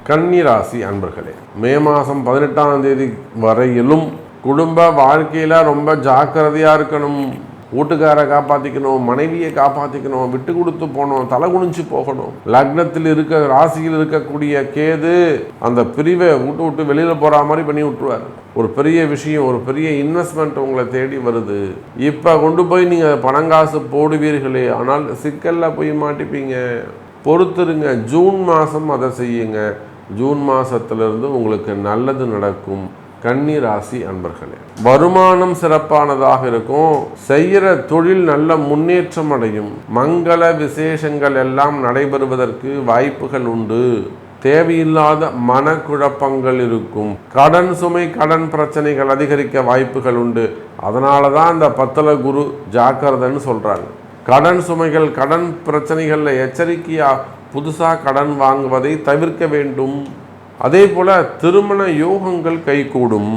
கன்னி ராசி அன்பர்களே, மே மாதம் 18ஆம் தேதி வரையிலும் குடும்ப வாழ்க்கையில் ரொம்ப ஜாக்கிரதையாக இருக்கணும். வீட்டுக்காரை காப்பாற்றிக்கணும், மனைவியை காப்பாற்றிக்கணும், விட்டு கொடுத்து போகணும், தலை குனிஞ்சு போகணும். லக்னத்தில் ராசியில் இருக்கக்கூடிய கேது அந்த பிரிவை விட்டு வெளியில் போகிற மாதிரி பண்ணி விட்டுருவார். ஒரு பெரிய விஷயம், ஒரு பெரிய இன்வெஸ்ட்மெண்ட் உங்களை தேடி வருது. இப்போ கொண்டு போய் நீங்கள் பணங்காசு போடுவீர்களே, ஆனால் சிக்கலில் போய் மாட்டிப்பீங்க. பொறுத்துருங்க, ஜூன் மாதம் அதை செய்யுங்க. ஜூன் மாதத்திலிருந்து உங்களுக்கு நல்லது நடக்கும். கன்னி ராசி அன்பர்களே, வருமானம் சிறப்பானதாக இருக்கும். செய்கிற தொழில் நல்ல முன்னேற்றம் அடையும். மங்கள விசேஷங்கள் எல்லாம் நடைபெறுவதற்கு வாய்ப்புகள் உண்டு. தேவையில்லாத மனக்குழப்பங்கள் இருக்கும். கடன் சுமை, கடன் பிரச்சனைகள் அதிகரிக்க வாய்ப்புகள் உண்டு. அதனால தான் இந்த 10ல குரு ஜாக்கிரதைன்னு சொல்கிறாங்க. கடன் சுமைகள், கடன் பிரச்சனைகளில் எச்சரிக்கையாக புதுசாக கடன் வாங்குவதை தவிர்க்க வேண்டும். அதே போல் திருமண யோகங்கள் கைகூடும்.